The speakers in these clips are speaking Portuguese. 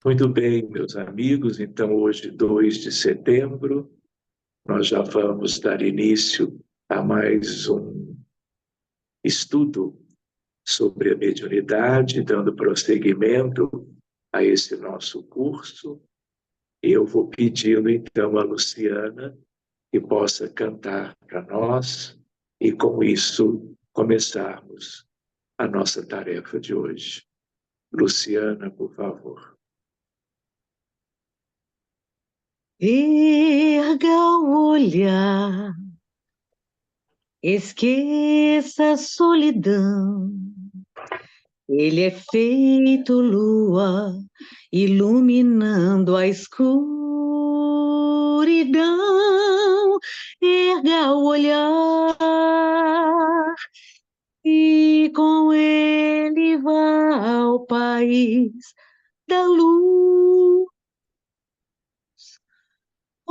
Muito bem, meus amigos. Então, hoje, 2 de setembro, nós já vamos dar início a mais um estudo sobre a mediunidade, dando prosseguimento a esse nosso curso. Eu vou pedindo, então, a Luciana que possa cantar para nós e, com isso, começarmos a nossa tarefa de hoje. Luciana, por favor. Erga o olhar, esqueça a solidão. Ele é feito lua, iluminando a escuridão. Erga o olhar e com ele vá ao país da luz.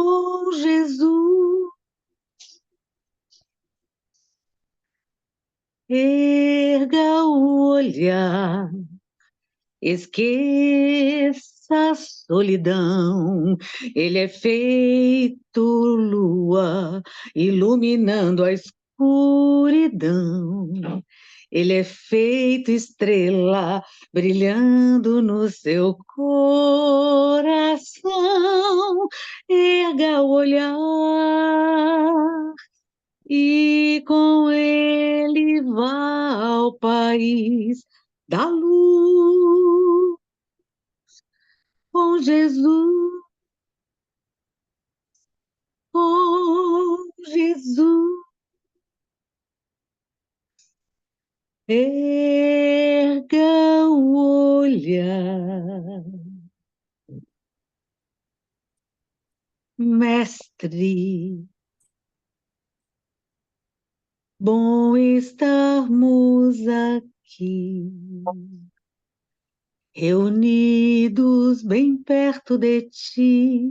Oh, Jesus, erga o olhar, esqueça a solidão. Ele é feito lua, iluminando a escuridão. Ele é feito estrela, brilhando no seu coração. Erga o olhar e com ele vá ao país da luz. Com Jesus, com Jesus, erga o olhar. Mestre, bom estarmos aqui, reunidos bem perto de ti,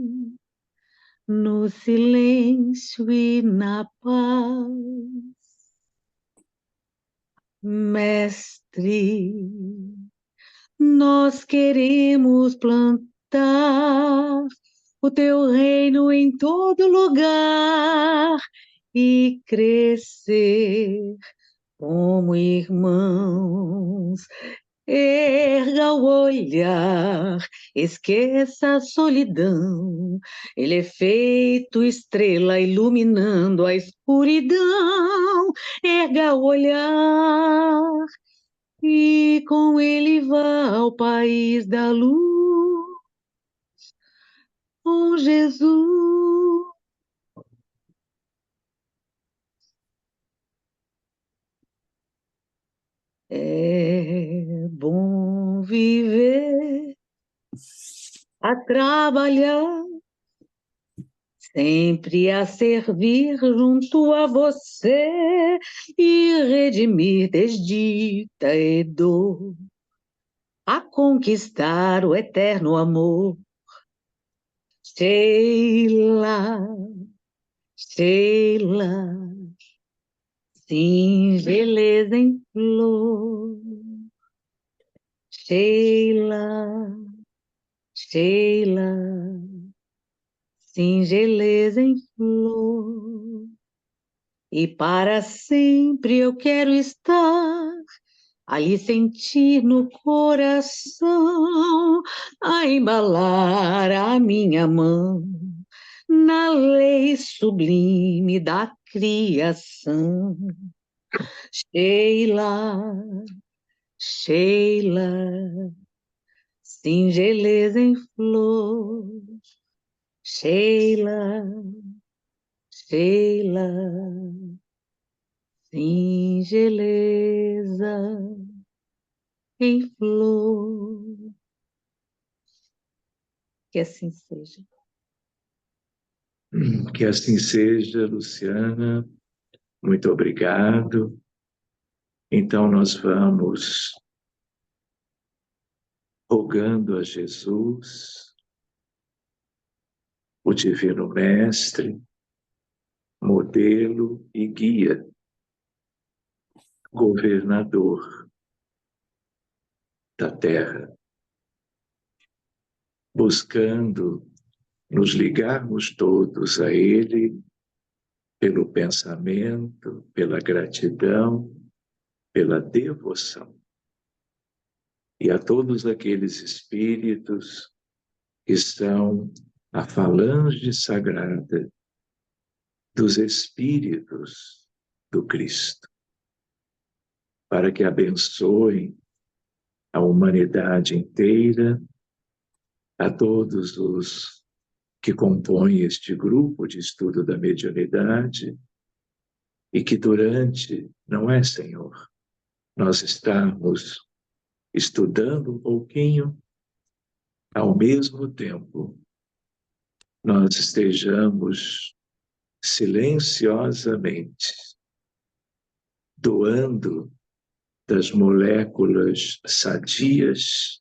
no silêncio e na paz. Mestre, nós queremos plantar o teu reino em todo lugar e crescer como irmãos. Erga o olhar, esqueça a solidão. Ele é feito estrela iluminando a escuridão. Erga o olhar e com ele vá ao país da luz. Com Jesus. É bom viver, a trabalhar, sempre a servir junto a você e redimir desdita e dor, a conquistar o eterno amor. Sheila, Sheila, singeleza em flor. Sheila, Sheila, singeleza em flor. E para sempre eu quero estar ali, sentir no coração, a embalar a minha mão na lei sublime da criação. Sheila, Sheila, singeleza em flor. Sheila, Sheila, singeleza em flor. Que assim seja. Que assim seja, Luciana. Muito obrigado. Então, nós vamos rogando a Jesus, o Divino Mestre, modelo e guia, governador da Terra, buscando nos ligarmos todos a Ele pelo pensamento, pela gratidão, pela devoção. E a todos aqueles espíritos que são a falange sagrada dos espíritos do Cristo, para que abençoem a humanidade inteira, a todos os que compõem este grupo de estudo da mediunidade, e que durante, não é, Senhor, nós estamos estudando um pouquinho, ao mesmo tempo, nós estejamos silenciosamente doando das moléculas sadias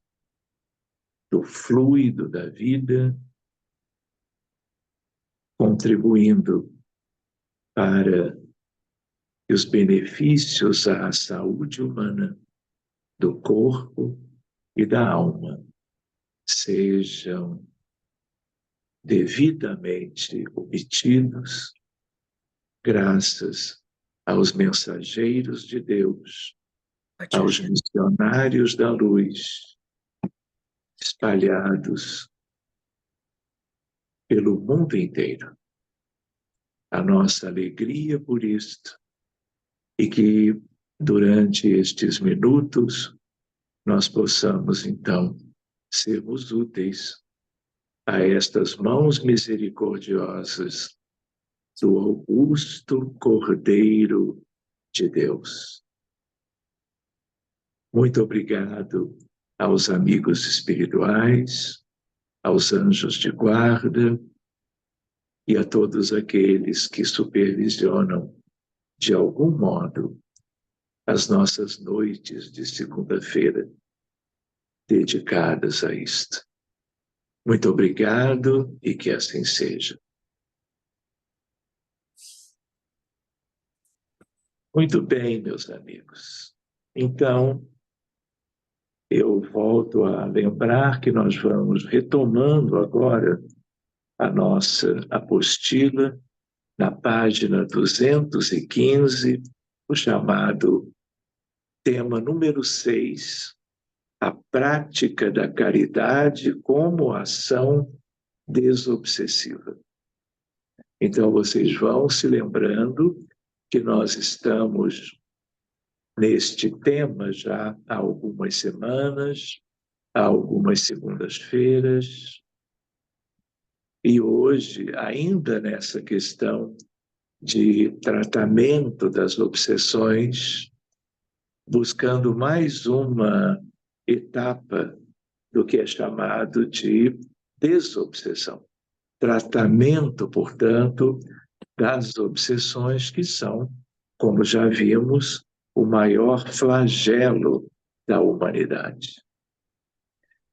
do fluido da vida, contribuindo para que os benefícios à saúde humana do corpo e da alma sejam devidamente obtidos graças aos mensageiros de Deus, aos missionários da luz, espalhados pelo mundo inteiro. A nossa alegria por isto, e que durante estes minutos nós possamos, então, sermos úteis a estas mãos misericordiosas do augusto Cordeiro de Deus. Muito obrigado aos amigos espirituais, aos anjos de guarda e a todos aqueles que supervisionam, de algum modo, as nossas noites de segunda-feira dedicadas a isto. Muito obrigado e que assim seja. Muito bem, meus amigos. Então, eu volto a lembrar que nós vamos retomando agora a nossa apostila na página 215, o chamado tema número 6, a prática da caridade como ação desobsessiva. Então, vocês vão se lembrando que nós estamos neste tema já há algumas semanas, há algumas segundas-feiras, e hoje, ainda nessa questão de tratamento das obsessões, buscando mais uma etapa do que é chamado de desobsessão. Tratamento, portanto, das obsessões que são, como já vimos, o maior flagelo da humanidade.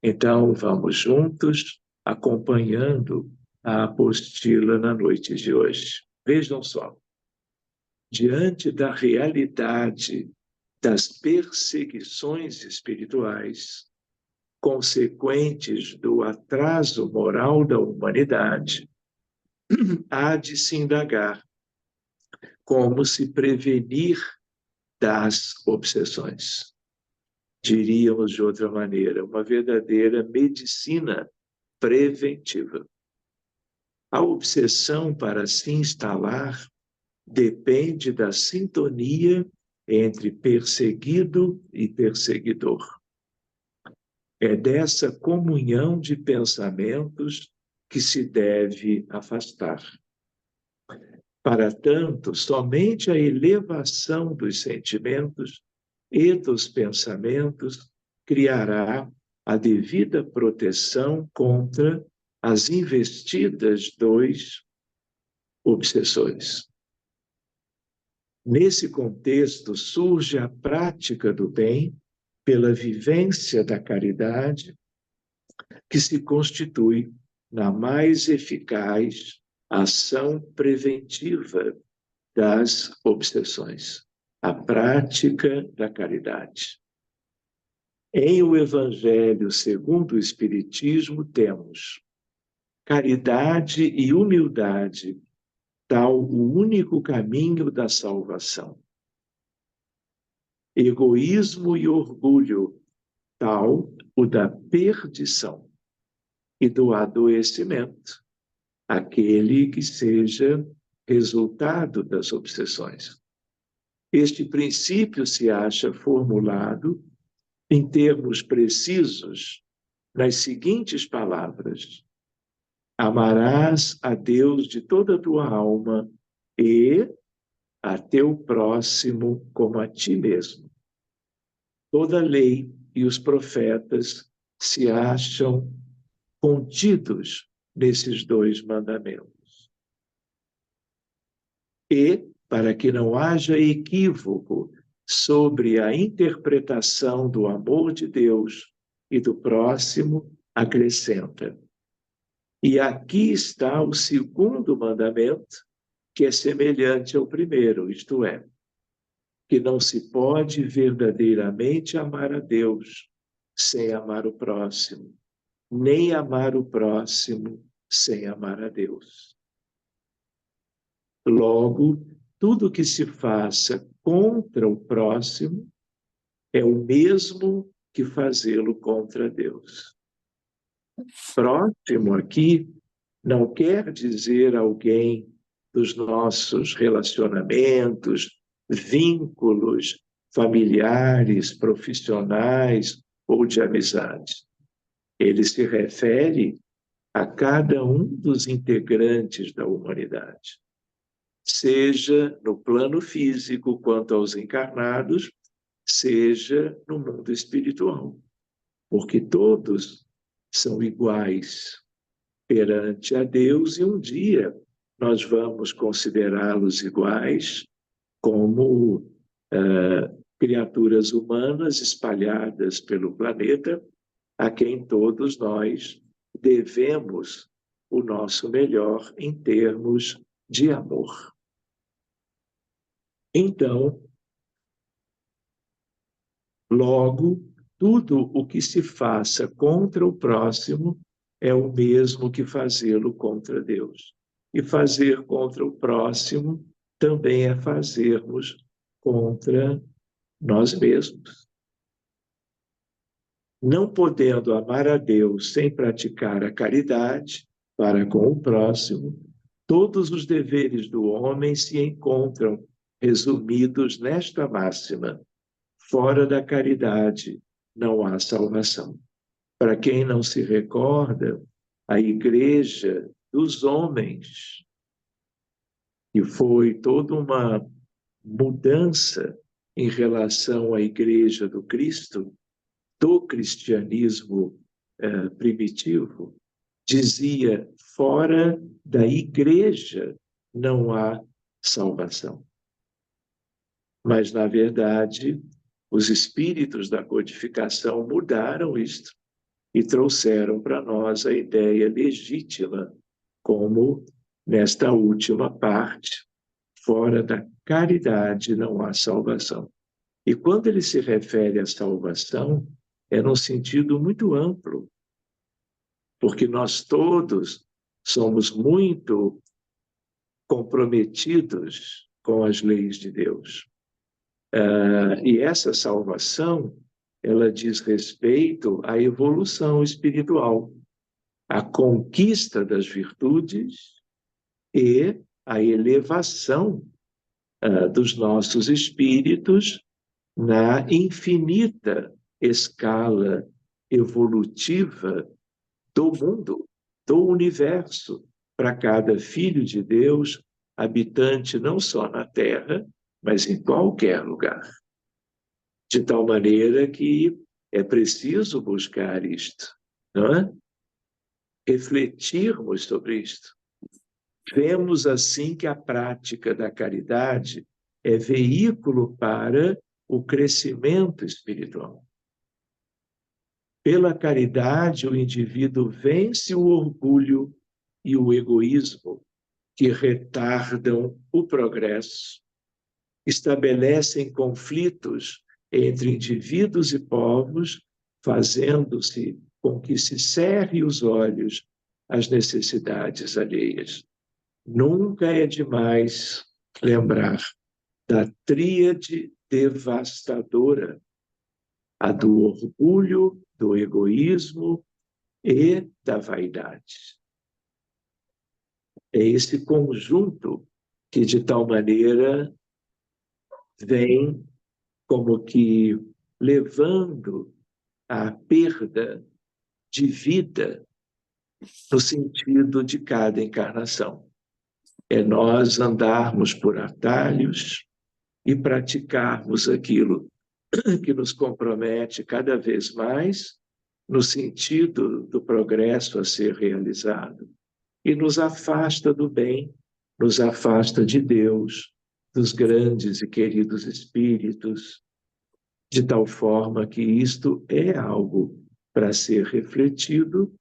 Então, vamos juntos acompanhando a apostila na noite de hoje. Vejam só, diante da realidade das perseguições espirituais, consequentes do atraso moral da humanidade, há de se indagar como se prevenir das obsessões. Diríamos de outra maneira, uma verdadeira medicina preventiva. A obsessão, para se instalar, depende da sintonia entre perseguido e perseguidor. É dessa comunhão de pensamentos que se deve afastar. Para tanto, somente a elevação dos sentimentos e dos pensamentos criará a devida proteção contra as investidas dos obsessores. Nesse contexto, surge a prática do bem pela vivência da caridade, que se constitui na mais eficaz ação preventiva das obsessões, a prática da caridade. Em o Evangelho segundo o Espiritismo temos caridade e humildade, tal o único caminho da salvação. Egoísmo e orgulho, tal o da perdição. E do adoecimento, aquele que seja resultado das obsessões. Este princípio se acha formulado em termos precisos nas seguintes palavras: amarás a Deus de toda a tua alma e a teu próximo como a ti mesmo. Toda a lei e os profetas se acham contidos nesses dois mandamentos. E, para que não haja equívoco sobre a interpretação do amor de Deus e do próximo, acrescenta: e aqui está o segundo mandamento, que é semelhante ao primeiro, isto é, que não se pode verdadeiramente amar a Deus sem amar o próximo, nem amar o próximo sem amar a Deus. Logo, tudo que se faça contra o próximo é o mesmo que fazê-lo contra Deus. Próximo aqui não quer dizer alguém dos nossos relacionamentos, vínculos familiares, profissionais ou de amizade. Ele se refere a cada um dos integrantes da humanidade, seja no plano físico quanto aos encarnados, seja no mundo espiritual, porque todos são iguais perante a Deus e um dia nós vamos considerá-los iguais como criaturas humanas espalhadas pelo planeta, a quem todos nós devemos o nosso melhor em termos de amor. Então, logo, tudo o que se faça contra o próximo é o mesmo que fazê-lo contra Deus. E fazer contra o próximo também é fazermos contra nós mesmos. Não podendo amar a Deus sem praticar a caridade para com o próximo, todos os deveres do homem se encontram resumidos nesta máxima: fora da caridade não há salvação. Para quem não se recorda, a Igreja dos homens, que foi toda uma mudança em relação à Igreja do Cristo, do cristianismo primitivo, dizia: fora da Igreja não há salvação. Mas, na verdade, os espíritos da codificação mudaram isto e trouxeram para nós a ideia legítima, como nesta última parte: fora da caridade não há salvação. E quando ele se refere à salvação, é num sentido muito amplo, porque nós todos somos muito comprometidos com as leis de Deus. E essa salvação, ela diz respeito à evolução espiritual, à conquista das virtudes e à elevação dos nossos espíritos na infinita escala evolutiva do mundo, do universo, para cada filho de Deus, habitante não só na Terra, mas em qualquer lugar. De tal maneira que é preciso buscar isto, não é? Refletirmos sobre isto. Vemos assim que a prática da caridade é veículo para o crescimento espiritual. Pela caridade, o indivíduo vence o orgulho e o egoísmo, que retardam o progresso, estabelecem conflitos entre indivíduos e povos fazendo-se com que se cerre os olhos às necessidades alheias. Nunca é demais lembrar da tríade devastadora, a do orgulho, do egoísmo e da vaidade. É esse conjunto que, de tal maneira, vem como que levando à perda de vida no sentido de cada encarnação. É nós andarmos por atalhos e praticarmos aquilo que nos compromete cada vez mais no sentido do progresso a ser realizado e nos afasta do bem, nos afasta de Deus, dos grandes e queridos espíritos, de tal forma que isto é algo para ser refletido,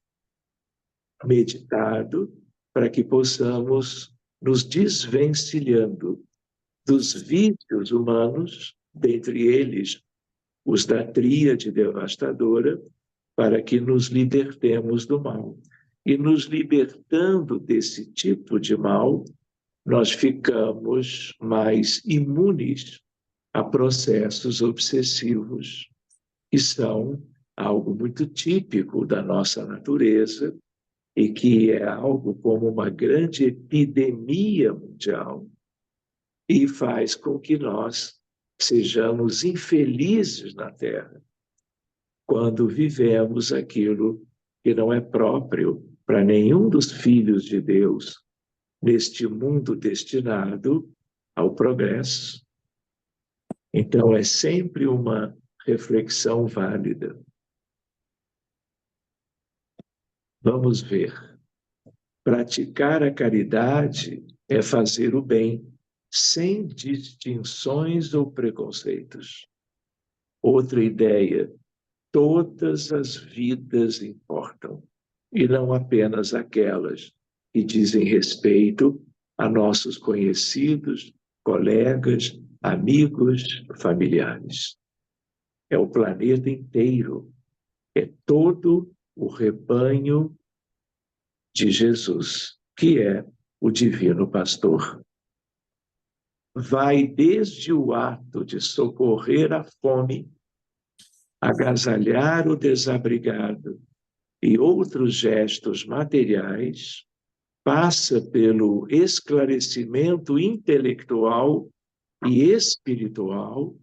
meditado, para que possamos nos desvencilhando dos vícios humanos, dentre eles os da tríade devastadora, para que nos libertemos do mal. E nos libertando desse tipo de mal, nós ficamos mais imunes a processos obsessivos, que são algo muito típico da nossa natureza e que é algo como uma grande epidemia mundial e faz com que nós sejamos infelizes na Terra quando vivemos aquilo que não é próprio para nenhum dos filhos de Deus neste mundo destinado ao progresso. Então, é sempre uma reflexão válida. Vamos ver. Praticar a caridade é fazer o bem, sem distinções ou preconceitos. Outra ideia: todas as vidas importam, e não apenas aquelas que dizem respeito a nossos conhecidos, colegas, amigos, familiares. É o planeta inteiro, é todo o rebanho de Jesus, que é o Divino Pastor. Vai desde o ato de socorrer a fome, agasalhar o desabrigado e outros gestos materiais, passa pelo esclarecimento intelectual e espiritual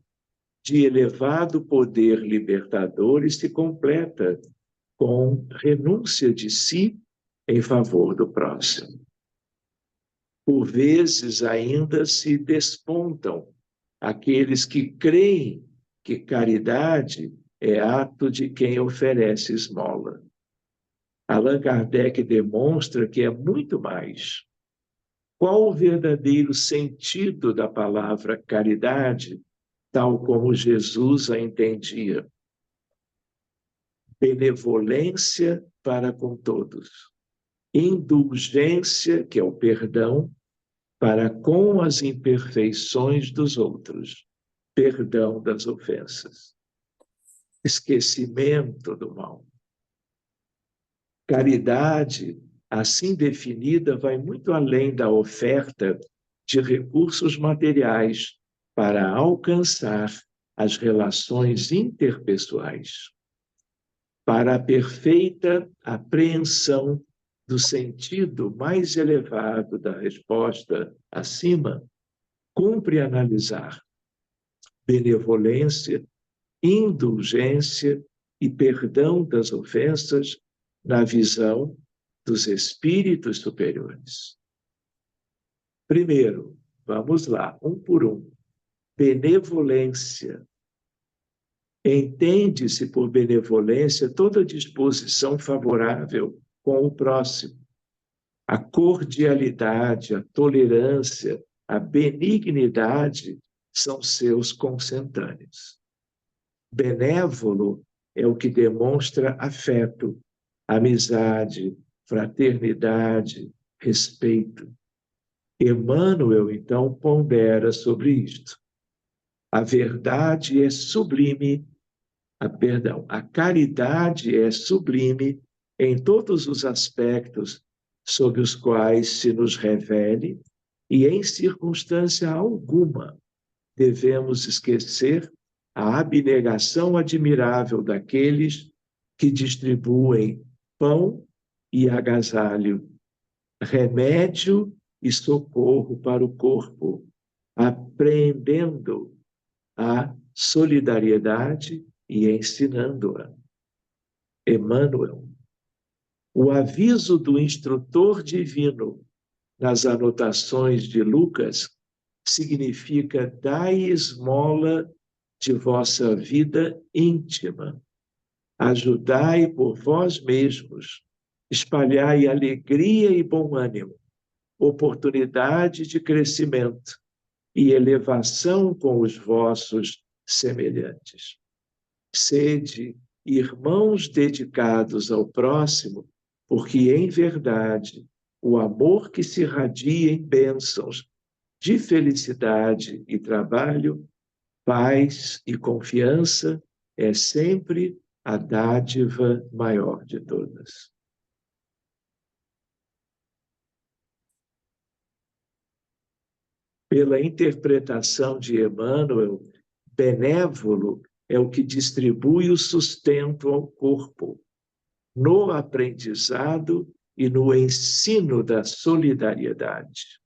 de elevado poder libertador e se completa com renúncia de si em favor do próximo. Por vezes ainda se despontam aqueles que creem que caridade é ato de quem oferece esmola. Allan Kardec demonstra que é muito mais. Qual o verdadeiro sentido da palavra caridade, tal como Jesus a entendia? Benevolência para com todos. Indulgência, que é o perdão, para com as imperfeições dos outros. Perdão das ofensas. Esquecimento do mal. Caridade, assim definida, vai muito além da oferta de recursos materiais para alcançar as relações interpessoais. Para a perfeita apreensão do sentido mais elevado da resposta acima, cumpre analisar benevolência, indulgência e perdão das ofensas na visão dos espíritos superiores. Primeiro, vamos lá, um por um. Benevolência. Entende-se por benevolência toda disposição favorável com o próximo. A cordialidade, a tolerância, a benignidade são seus consentâneos. Benévolo é o que demonstra afeto, amizade, fraternidade, respeito. Emmanuel, então, pondera sobre isto. A verdade é sublime, a caridade é sublime em todos os aspectos sob os quais se nos revele e em circunstância alguma devemos esquecer a abnegação admirável daqueles que distribuem pão e agasalho, remédio e socorro para o corpo, apreendendo a solidariedade e ensinando-a. Emmanuel, o aviso do instrutor divino nas anotações de Lucas significa: dai esmola de vossa vida íntima, ajudai por vós mesmos, espalhai alegria e bom ânimo, oportunidade de crescimento e elevação com os vossos semelhantes. Sede irmãos dedicados ao próximo, porque, em verdade, o amor que se irradia em bênçãos de felicidade e trabalho, paz e confiança é sempre a dádiva maior de todas. Pela interpretação de Emmanuel, benévolo é o que distribui o sustento ao corpo, no aprendizado e no ensino da solidariedade.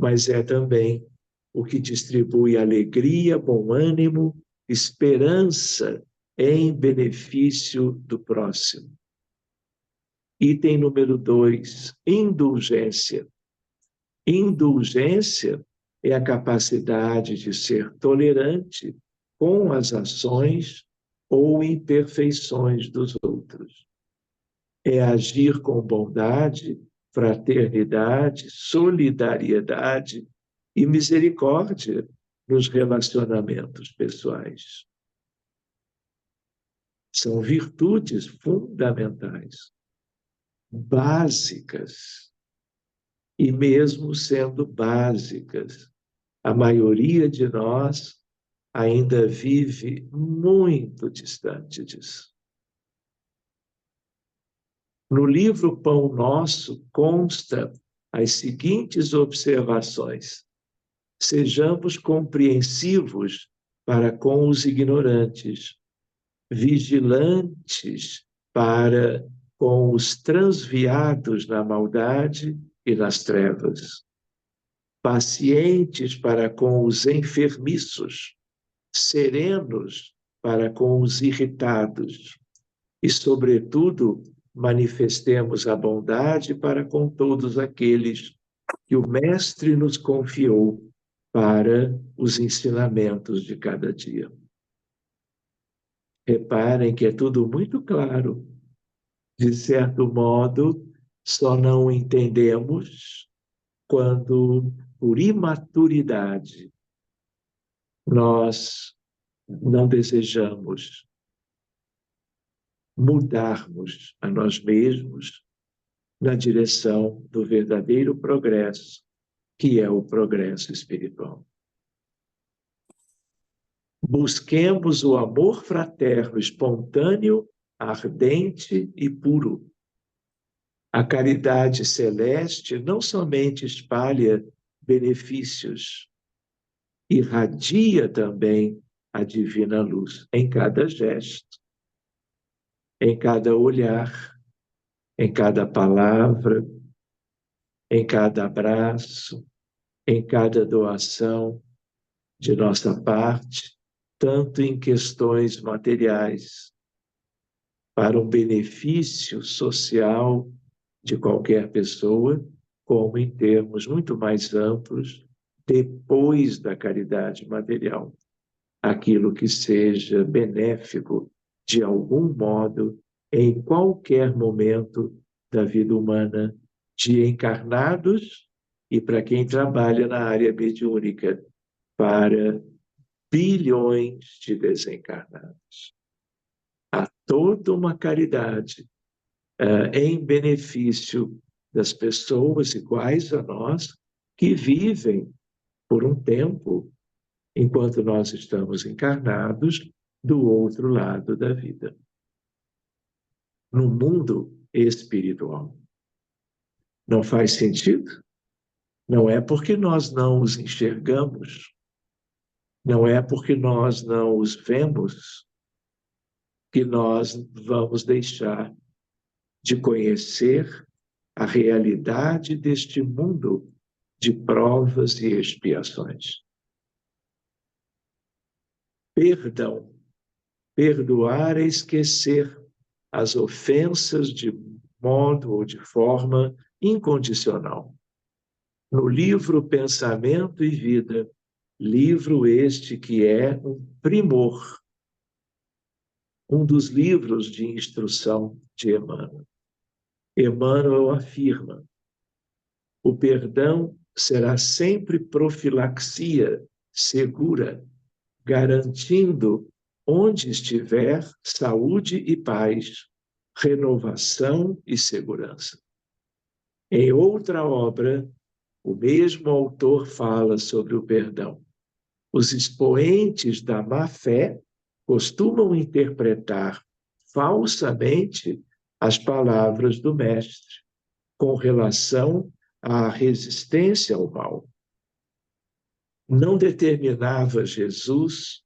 Mas é também o que distribui alegria, bom ânimo, esperança em benefício do próximo. Item número 2, indulgência. Indulgência é a capacidade de ser tolerante com as ações ou imperfeições dos outros. É agir com bondade, fraternidade, solidariedade e misericórdia nos relacionamentos pessoais. São virtudes fundamentais, básicas. E mesmo sendo básicas, a maioria de nós ainda vive muito distante disso. No livro Pão Nosso consta as seguintes observações: sejamos compreensivos para com os ignorantes, vigilantes para com os transviados na maldade e nas trevas, pacientes para com os enfermiços, serenos para com os irritados e, sobretudo, manifestemos a bondade para com todos aqueles que o Mestre nos confiou para os ensinamentos de cada dia. Reparem que é tudo muito claro. De certo modo, só não entendemos quando, por imaturidade, nós não desejamos mudarmos a nós mesmos na direção do verdadeiro progresso, que é o progresso espiritual. Busquemos o amor fraterno espontâneo, ardente e puro. A caridade celeste não somente espalha benefícios, irradia também a divina luz em cada gesto, em cada olhar, em cada palavra, em cada abraço, em cada doação de nossa parte, tanto em questões materiais, para um benefício social de qualquer pessoa, como em termos muito mais amplos, depois da caridade material, aquilo que seja benéfico de algum modo em qualquer momento da vida humana, de encarnados e para quem trabalha na área mediúnica, para bilhões de desencarnados. Há toda uma caridade em benefício das pessoas iguais a nós que vivem por um tempo, enquanto nós estamos encarnados, do outro lado da vida, no mundo espiritual. Não faz sentido? Não é porque nós não os enxergamos, não é porque nós não os vemos, que nós vamos deixar de conhecer a realidade deste mundo de provas e expiações. Perdão. Perdoar é esquecer as ofensas de modo ou de forma incondicional. No livro Pensamento e Vida, livro este que é um primor, um dos livros de instrução de Emmanuel. Emmanuel afirma: o perdão será sempre profilaxia segura, garantindo, onde estiver, saúde e paz, renovação e segurança. Em outra obra, o mesmo autor fala sobre o perdão. Os expoentes da má-fé costumam interpretar falsamente as palavras do Mestre com relação à resistência ao mal. Não determinava Jesus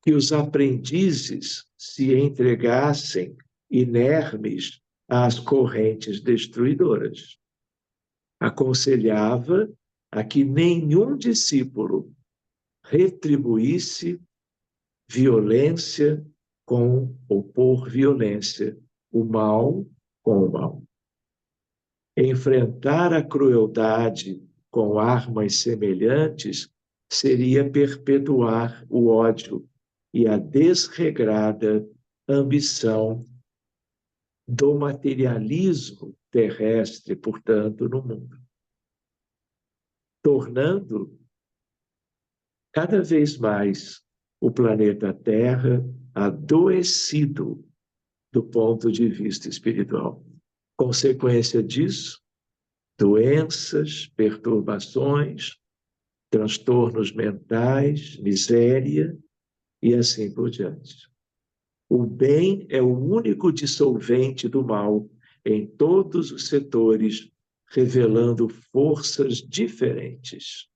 que os aprendizes se entregassem inermes às correntes destruidoras. Aconselhava a que nenhum discípulo retribuísse violência com ou por violência, o mal com o mal. Enfrentar a crueldade com armas semelhantes seria perpetuar o ódio e a desregrada ambição do materialismo terrestre, portanto, no mundo, tornando cada vez mais o planeta Terra adoecido do ponto de vista espiritual. Consequência disso, doenças, perturbações, transtornos mentais, miséria e assim por diante. O bem é o único dissolvente do mal em todos os setores, revelando forças diferentes.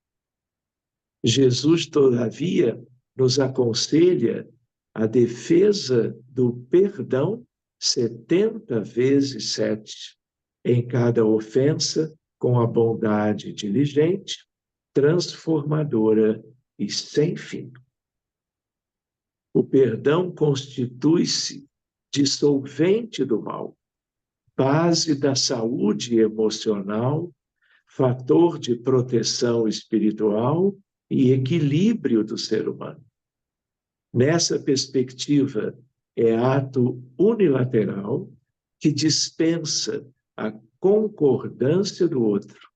Jesus, todavia, nos aconselha a defesa do perdão 70 vezes 7, em cada ofensa, com a bondade diligente, transformadora e sem fim. O perdão constitui-se dissolvente do mal, base da saúde emocional, fator de proteção espiritual e equilíbrio do ser humano. Nessa perspectiva, é ato unilateral que dispensa a concordância do outro.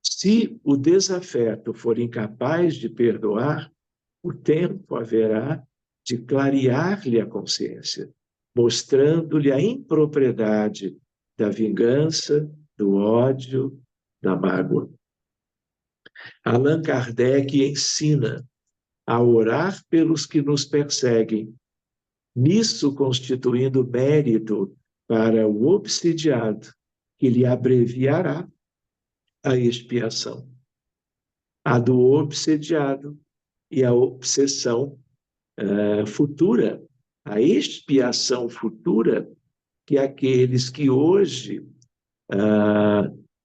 Se o desafeto for incapaz de perdoar, o tempo haverá de clarear-lhe a consciência, mostrando-lhe a impropriedade da vingança, do ódio, da mágoa. Allan Kardec ensina a orar pelos que nos perseguem, nisso constituindo mérito para o obsidiado, que lhe abreviará a expiação. A do obsediado e a obsessão futura, a expiação futura, que aqueles que hoje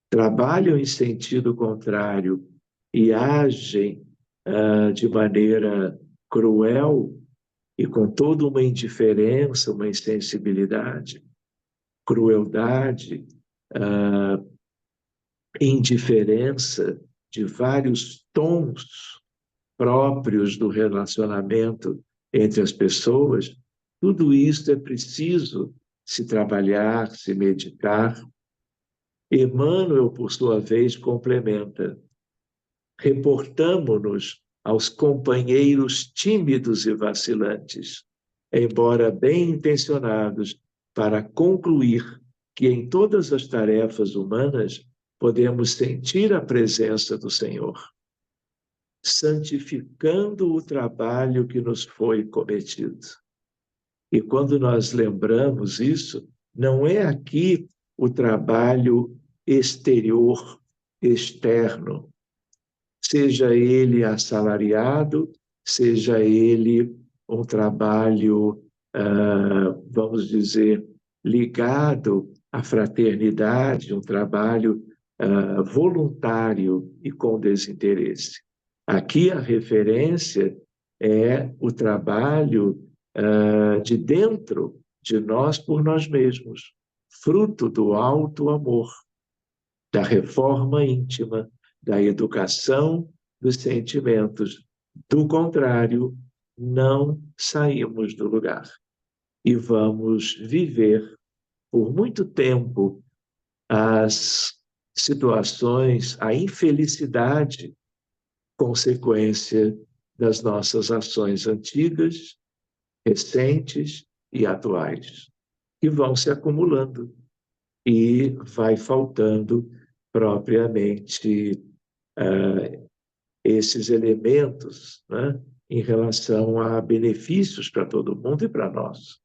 trabalham em sentido contrário e agem de maneira cruel e com toda uma indiferença, uma insensibilidade, crueldade, indiferença de vários tons próprios do relacionamento entre as pessoas, tudo isso é preciso se trabalhar, se meditar. Emmanuel, por sua vez, complementa: reportamo-nos aos companheiros tímidos e vacilantes, embora bem intencionados, para concluir que em todas as tarefas humanas podemos sentir a presença do Senhor. santificando o trabalho que nos foi cometido. E quando nós lembramos isso, não é aqui o trabalho exterior, externo, seja ele assalariado, seja ele um trabalho, vamos dizer, ligado à fraternidade, um trabalho voluntário e com desinteresse. Aqui a referência é o trabalho de dentro de nós por nós mesmos, fruto do alto amor, da reforma íntima, da educação dos sentimentos. Do contrário, não saímos do lugar e vamos viver por muito tempo as situações, a infelicidade, consequência das nossas ações antigas, recentes e atuais, que vão se acumulando e vai faltando propriamente esses elementos, né, em relação a benefícios para todo mundo e para nós.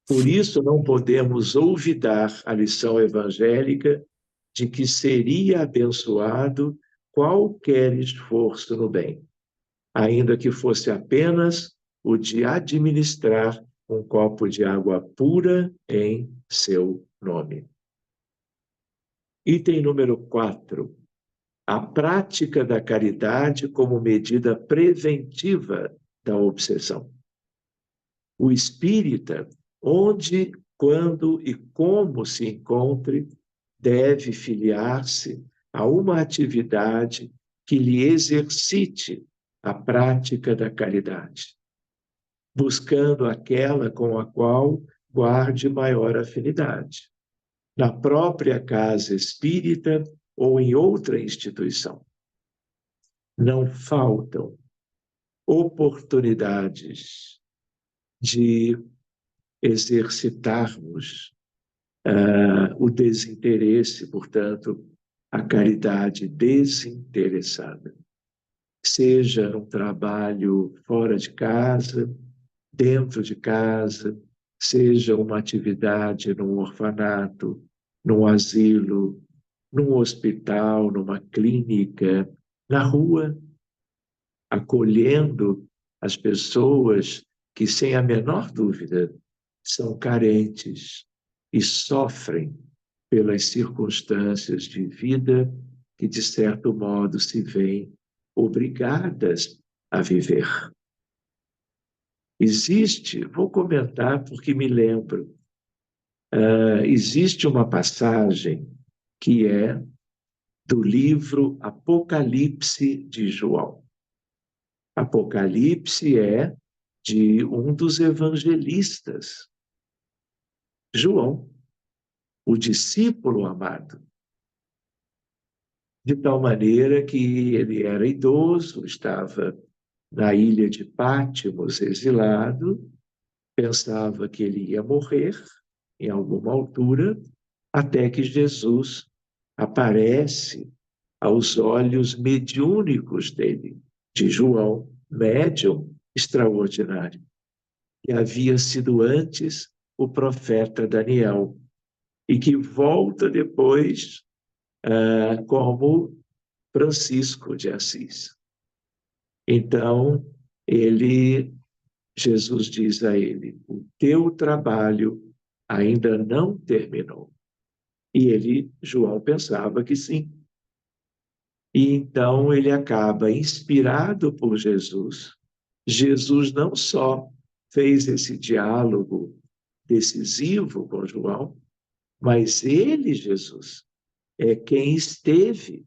Por isso, não podemos olvidar a lição evangélica de que seria abençoado qualquer esforço no bem, ainda que fosse apenas o de administrar um copo de água pura em seu nome. Item número 4. A prática da caridade como medida preventiva da obsessão. O espírita, onde, quando e como se encontre, deve filiar-se a uma atividade que lhe exercite a prática da caridade, buscando aquela com a qual guarde maior afinidade, na própria casa espírita ou em outra instituição. Não faltam oportunidades de exercitarmos o desinteresse, portanto, a caridade desinteressada. Seja num trabalho fora de casa, dentro de casa, seja uma atividade num orfanato, num asilo, num hospital, numa clínica, na rua, acolhendo as pessoas que, sem a menor dúvida, são carentes e sofrem pelas circunstâncias de vida que, de certo modo, se veem obrigadas a viver. Existe, vou comentar porque me lembro, existe uma passagem que é do livro Apocalipse de João. Apocalipse é de um dos evangelistas, João, o discípulo amado. De tal maneira que ele era idoso, estava na ilha de Pátimos, exilado, pensava que ele ia morrer em alguma altura, até que Jesus aparece aos olhos mediúnicos dele, de João, médium extraordinário, que havia sido antes o profeta Daniel, e que volta depois como Francisco de Assis. Então, Jesus diz a ele: o teu trabalho ainda não terminou. E João, pensava que sim. E então ele acaba inspirado por Jesus. Jesus não só fez esse diálogo decisivo com João, mas Jesus, é quem esteve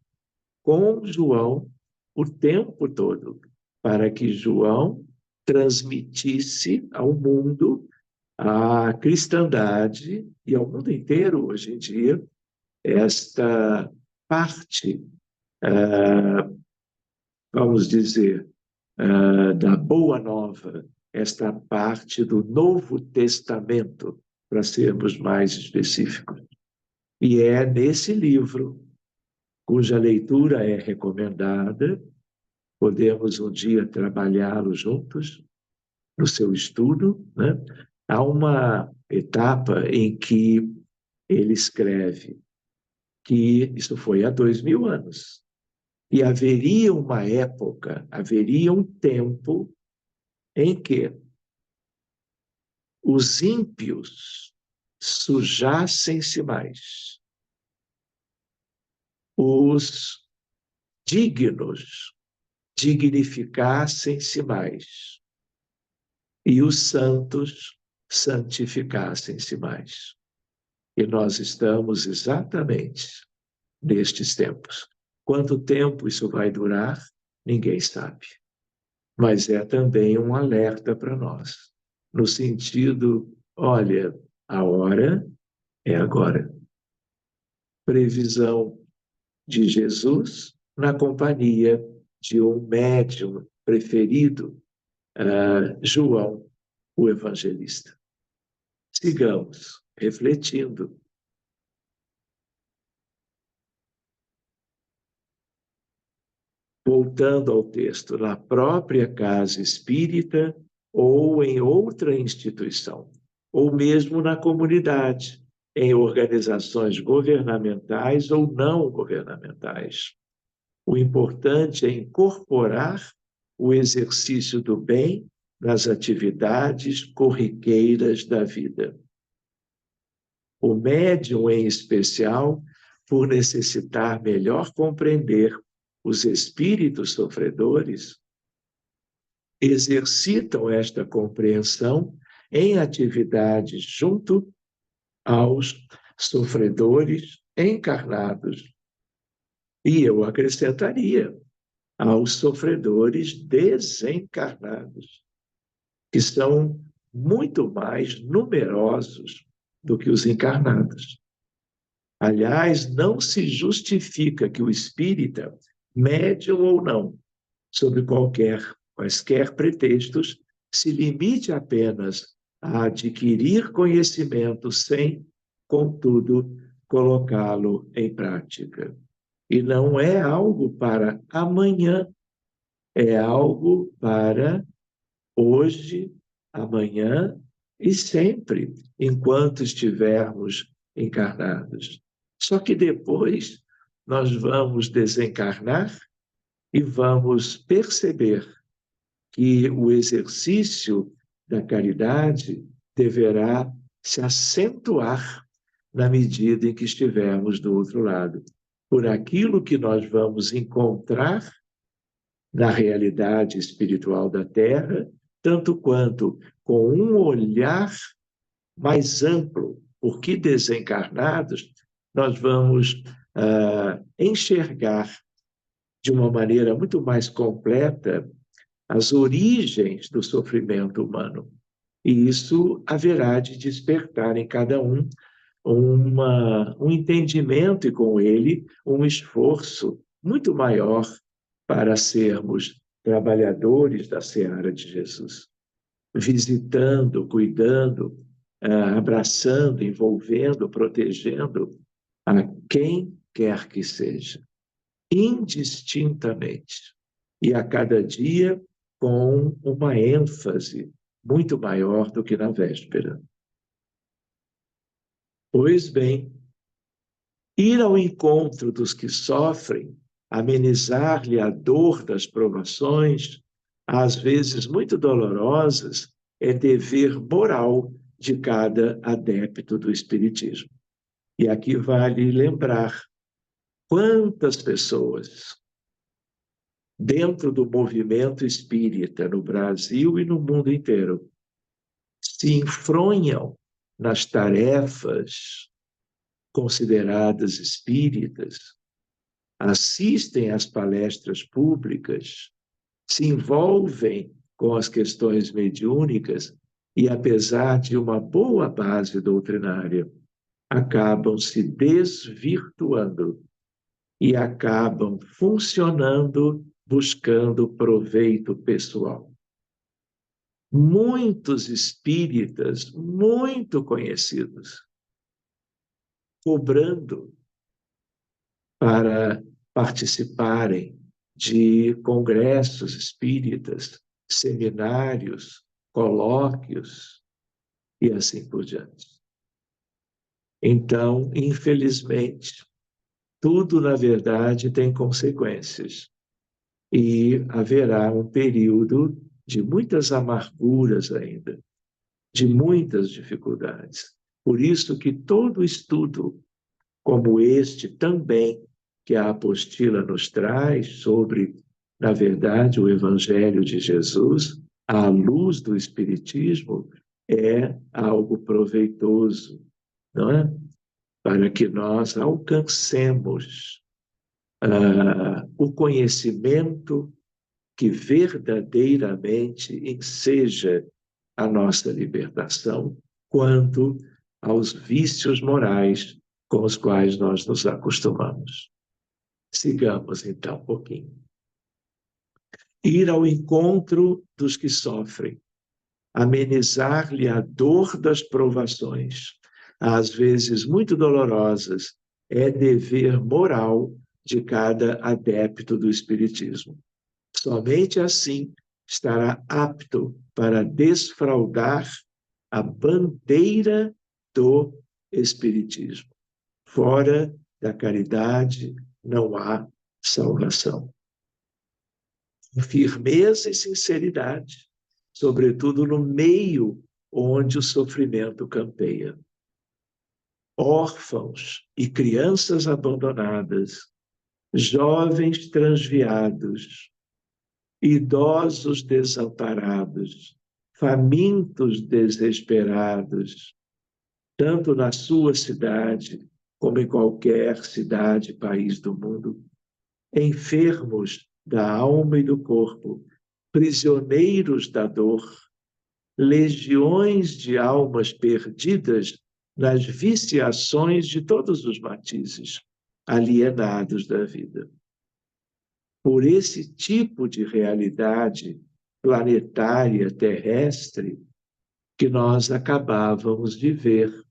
com João o tempo todo, para que João transmitisse ao mundo, à cristandade e ao mundo inteiro hoje em dia, esta parte, vamos dizer, da Boa Nova, esta parte do Novo Testamento, para sermos mais específicos. E é nesse livro, cuja leitura é recomendada, podemos um dia trabalhá-lo juntos no seu estudo, né? Há uma etapa em que ele escreve que isso foi há 2000 anos. E haveria uma época, haveria um tempo em que os ímpios sujassem-se mais, os dignos dignificassem-se mais e os santos santificassem-se mais. E nós estamos exatamente nestes tempos. Quanto tempo isso vai durar, ninguém sabe. Mas é também um alerta para nós, no sentido, olha, a hora é agora. Previsão de Jesus na companhia de um médium preferido, João, o evangelista. Sigamos refletindo. Voltando ao texto, na própria casa espírita ou em outra instituição, ou mesmo na comunidade, em organizações governamentais ou não governamentais. O importante é incorporar o exercício do bem nas atividades corriqueiras da vida. O médium, em especial, por necessitar melhor compreender os espíritos sofredores, exercitam esta compreensão em atividades junto aos sofredores encarnados. E eu acrescentaria, aos sofredores desencarnados, que são muito mais numerosos do que os encarnados. Aliás, não se justifica que o espírita, médium ou não, sob quaisquer pretextos, se limite apenas a adquirir conhecimento sem, contudo, colocá-lo em prática. E não é algo para amanhã, é algo para hoje, amanhã e sempre, enquanto estivermos encarnados. Só que depois nós vamos desencarnar e vamos perceber que o exercício da caridade deverá se acentuar na medida em que estivermos do outro lado, por aquilo que nós vamos encontrar na realidade espiritual da Terra, tanto quanto com um olhar mais amplo, porque desencarnados, nós vamos enxergar de uma maneira muito mais completa as origens do sofrimento humano. E isso haverá de despertar em cada um um entendimento e, com ele, um esforço muito maior para sermos trabalhadores da seara de Jesus, visitando, cuidando, abraçando, envolvendo, protegendo a quem quer que seja, indistintamente, e a cada dia com uma ênfase muito maior do que na véspera. Pois bem, ir ao encontro dos que sofrem, amenizar-lhe a dor das provações, às vezes muito dolorosas, é dever moral de cada adepto do Espiritismo. E aqui vale lembrar quantas pessoas, dentro do movimento espírita no Brasil e no mundo inteiro, se enfronham nas tarefas consideradas espíritas, assistem às palestras públicas, se envolvem com as questões mediúnicas e, apesar de uma boa base doutrinária, acabam se desvirtuando e acabam funcionando buscando proveito pessoal. Muitos espíritas muito conhecidos cobrando para participarem de congressos espíritas, seminários, colóquios e assim por diante. Então, infelizmente, tudo, na verdade, tem consequências. E haverá um período de muitas amarguras ainda, de muitas dificuldades. Por isso que todo estudo como este também, que a apostila nos traz sobre, na verdade, o Evangelho de Jesus, à luz do Espiritismo, é algo proveitoso, não é? Para que nós alcancemos o conhecimento que verdadeiramente enseja a nossa libertação quanto aos vícios morais com os quais nós nos acostumamos. Sigamos, então, um pouquinho. Ir ao encontro dos que sofrem, amenizar-lhe a dor das provações, às vezes muito dolorosas, é dever moral de cada adepto do Espiritismo. Somente assim estará apto para desfraldar a bandeira do Espiritismo. Fora da caridade não há salvação. Com firmeza e sinceridade, sobretudo no meio onde o sofrimento campeia. Órfãos e crianças abandonadas, jovens transviados, idosos desamparados, famintos desesperados, tanto na sua cidade como em qualquer cidade, país do mundo, enfermos da alma e do corpo, prisioneiros da dor, legiões de almas perdidas nas viciações de todos os matizes, alienados da vida. Por esse tipo de realidade planetária, terrestre, que nós acabávamos de ver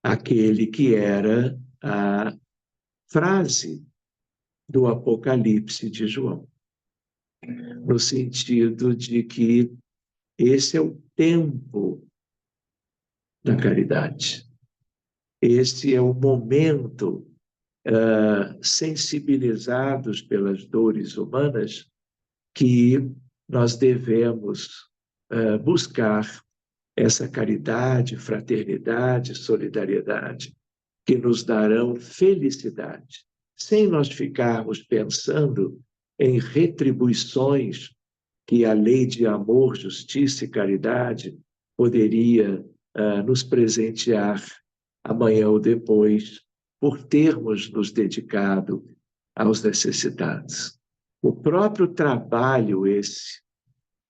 aquele que era a frase do Apocalipse de João, no sentido de que esse é o tempo da caridade. Esse é o momento, sensibilizados pelas dores humanas, que nós devemos buscar essa caridade, fraternidade, solidariedade, que nos darão felicidade, sem nós ficarmos pensando em retribuições que a lei de amor, justiça e caridade poderia nos presentear amanhã ou depois, por termos nos dedicado aos necessitados. O próprio trabalho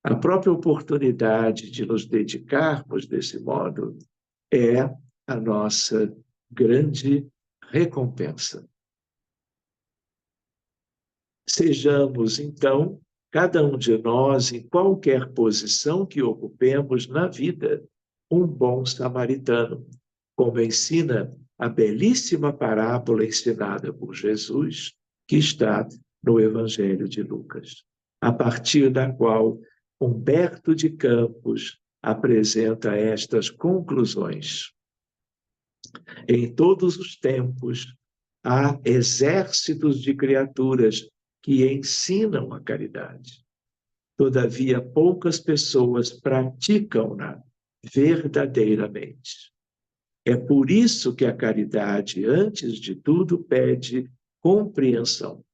a própria oportunidade de nos dedicarmos desse modo é a nossa grande recompensa. Sejamos, então, cada um de nós, em qualquer posição que ocupemos na vida, um bom samaritano, como ensina a belíssima parábola ensinada por Jesus, que está no Evangelho de Lucas, a partir da qual Humberto de Campos apresenta estas conclusões. Em todos os tempos, há exércitos de criaturas que ensinam a caridade. Todavia, poucas pessoas praticam-na verdadeiramente. É por isso que a caridade, antes de tudo, pede compreensão.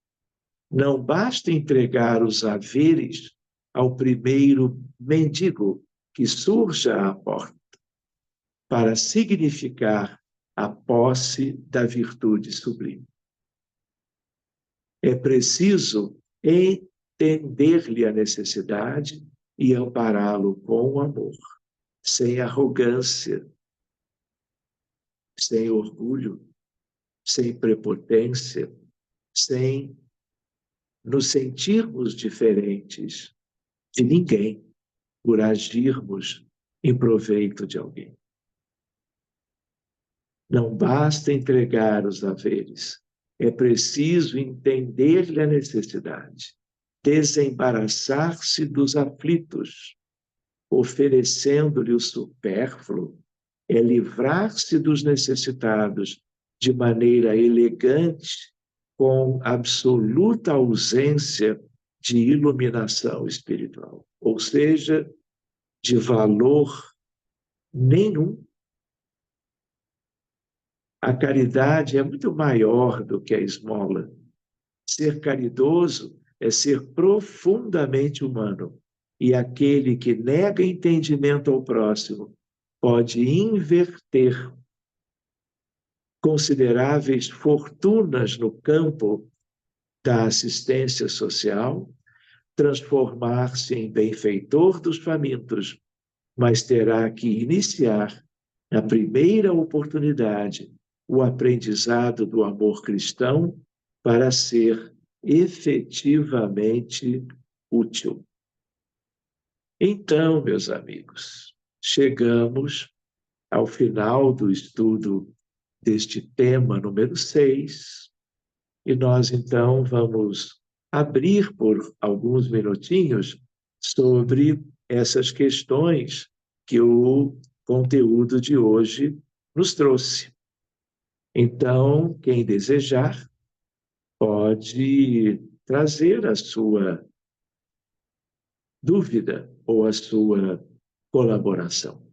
Não basta entregar os haveres ao primeiro mendigo que surja à porta, para significar a posse da virtude sublime. É preciso entender-lhe a necessidade e ampará-lo com amor, sem arrogância, sem orgulho, sem prepotência, sem nos sentirmos diferentes de ninguém por agirmos em proveito de alguém. Não basta entregar os haveres, é preciso entender-lhe a necessidade, desembaraçar-se dos aflitos, oferecendo-lhe o supérfluo, é livrar-se dos necessitados de maneira elegante, com absoluta ausência de iluminação espiritual, ou seja, de valor nenhum. A caridade é muito maior do que a esmola. Ser caridoso é ser profundamente humano. E aquele que nega entendimento ao próximo pode inverter consideráveis fortunas no campo da assistência social, transformar-se em benfeitor dos famintos, mas terá que iniciar, na primeira oportunidade, o aprendizado do amor cristão para ser efetivamente útil. Então, meus amigos, chegamos ao final do estudo deste tema número 6, e nós então vamos abrir por alguns minutinhos sobre essas questões que o conteúdo de hoje nos trouxe. Então, quem desejar pode trazer a sua dúvida ou a sua colaboração.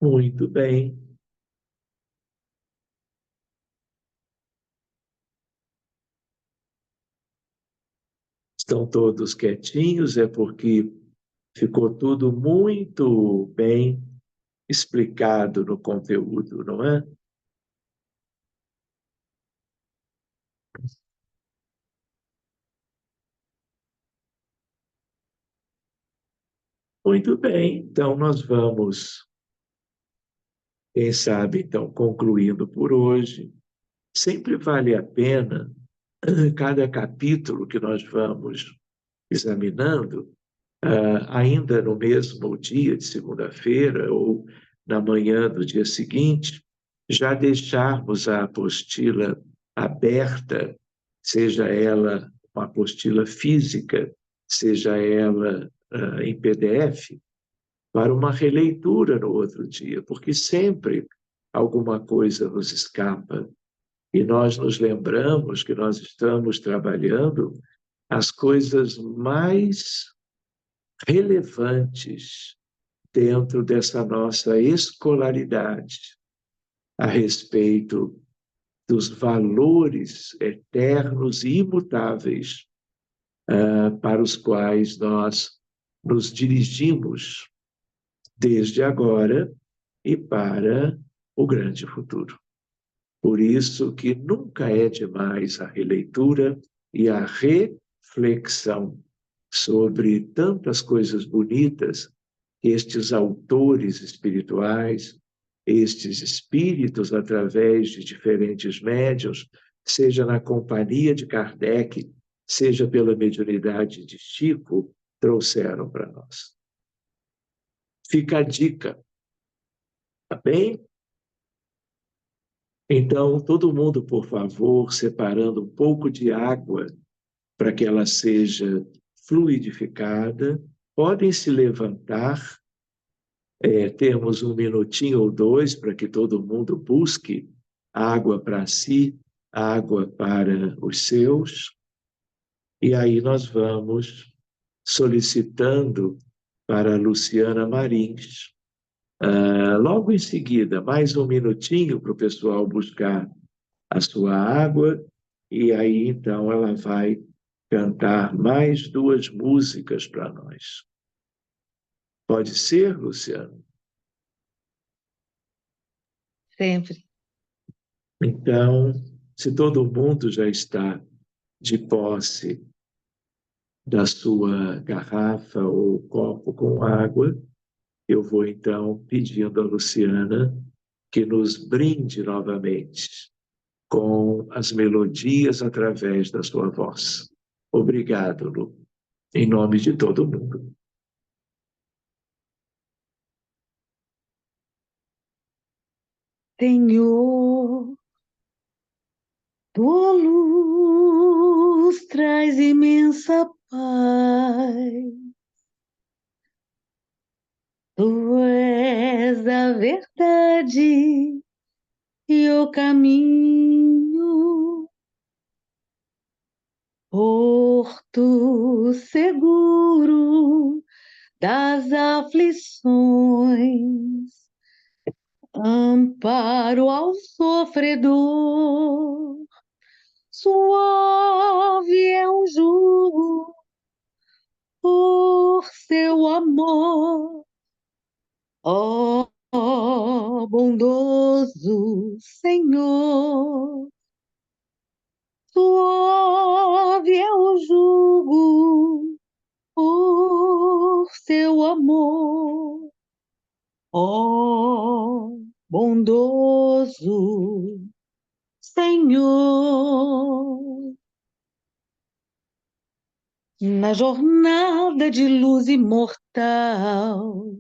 Muito bem. Estão todos quietinhos, é porque ficou tudo muito bem explicado no conteúdo, não é? Muito bem, então nós vamos, quem sabe, então, concluindo por hoje. Sempre vale a pena, cada capítulo que nós vamos examinando, ainda no mesmo dia de segunda-feira ou na manhã do dia seguinte, já deixarmos a apostila aberta, seja ela uma apostila física, seja ela em PDF, para uma releitura no outro dia, porque sempre alguma coisa nos escapa e nós nos lembramos que nós estamos trabalhando as coisas mais relevantes dentro dessa nossa escolaridade a respeito dos valores eternos e imutáveis para os quais nós nos dirigimos desde agora e para o grande futuro. Por isso que nunca é demais a releitura e a reflexão sobre tantas coisas bonitas que estes autores espirituais, estes espíritos através de diferentes médiuns, seja na companhia de Kardec, seja pela mediunidade de Chico, trouxeram para nós. Fica a dica, tá bem? Então, todo mundo, por favor, separando um pouco de água para que ela seja fluidificada, podem se levantar, temos um minutinho ou dois para que todo mundo busque água para si, água para os seus, e aí nós vamos solicitando para a Luciana Marins, logo em seguida, mais um minutinho para o pessoal buscar a sua água, e aí então ela vai cantar mais 2 músicas para nós. Pode ser, Luciano? Sempre. Então, se todo mundo já está de posse da sua garrafa ou copo com água, eu vou então pedindo a Luciana que nos brinde novamente com as melodias através da sua voz. Obrigado, Lu, em nome de todo mundo. Senhor, tua luz traz imensa paz. Tu és a verdade e o caminho, porto seguro das aflições, amparo ao sofredor, suave é o jugo por seu amor, ó bondoso Senhor. Suave é o jugo por seu amor, ó bondoso Senhor. Na jornada de luz imortal,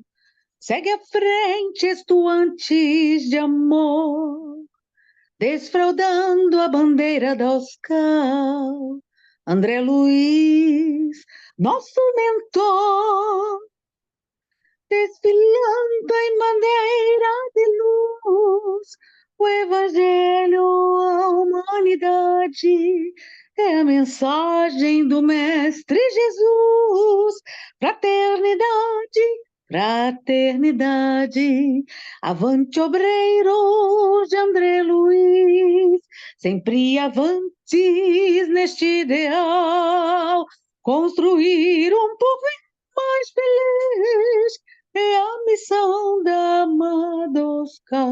segue à frente estuantes de amor, desfraldando a bandeira da Oscar. André Luiz, nosso mentor, desfilando em bandeira de luz, o Evangelho à humanidade é a mensagem do Mestre Jesus. Fraternidade, fraternidade, avante obreiros de André Luiz, sempre avantes neste ideal, construir um povo mais feliz é a missão da amada Oscar.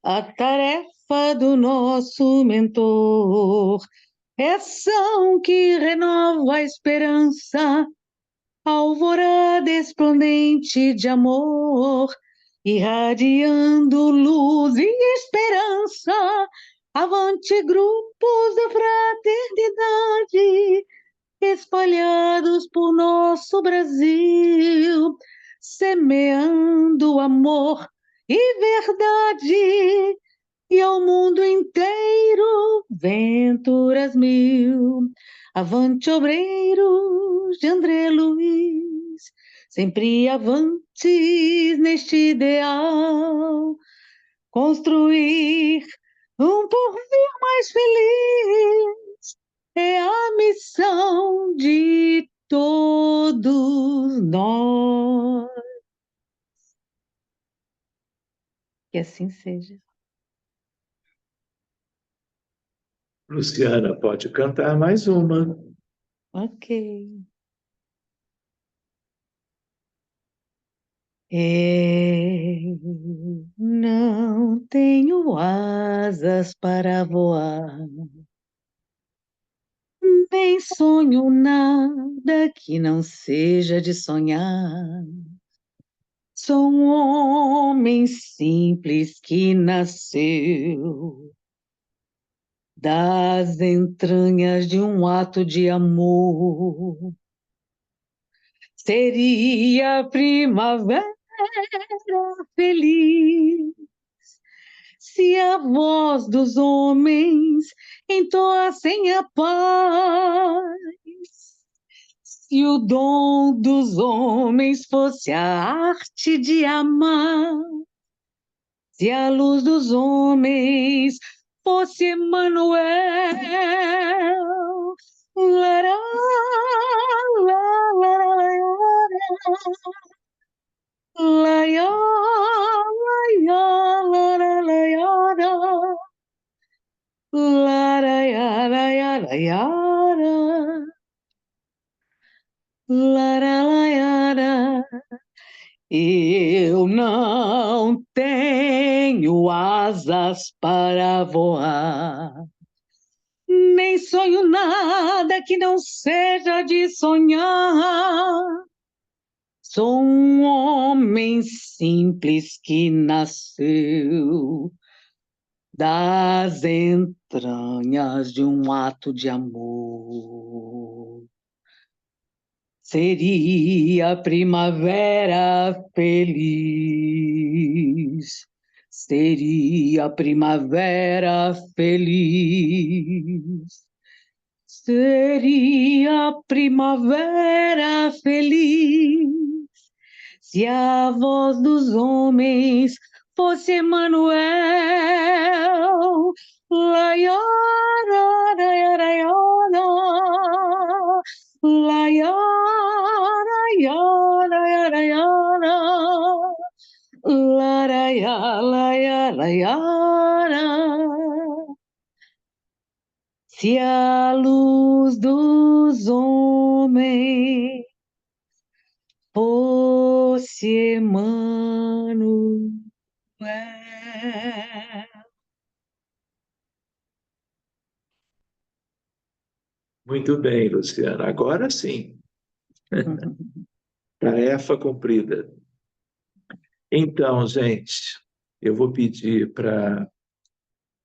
A tarefa do nosso mentor é ação que renova a esperança, alvorada esplendente de amor, irradiando luz e esperança. Avante grupos da fraternidade, espalhados por nosso Brasil, semeando amor e verdade, e ao mundo inteiro venturas mil. Avante, obreiros de André Luiz, sempre avantes neste ideal, construir um porvir mais feliz é a missão de todos nós. Que assim seja. Luciana, pode cantar mais uma. Ok. Não tenho asas para voar, nem sonho nada que não seja de sonhar. Sou um homem simples que nasceu das entranhas de um ato de amor. Seria primavera feliz se a voz dos homens entoassem a paz, se o dom dos homens fosse a arte de amar, se a luz dos homens fosse Emmanuel. Lará, lá, lá, lá, eu não tenho asas para voar, nem sonho nada que não seja de sonhar. Sou um homem simples que nasceu das entranhas de um ato de amor. Seria primavera feliz seria primavera feliz. Seria primavera feliz se a voz dos homens fosse Emanuel. Laiara, laiara, laiara, laiara, laiara, laiara, laiara, laiara. Se a luz dos homens fosse Emanuel. Muito bem, Luciana. Agora sim, tarefa cumprida. Então, gente, eu vou pedir para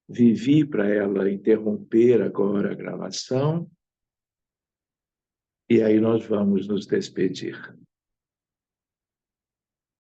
Vivi, para ela interromper agora a gravação, e aí nós vamos nos despedir.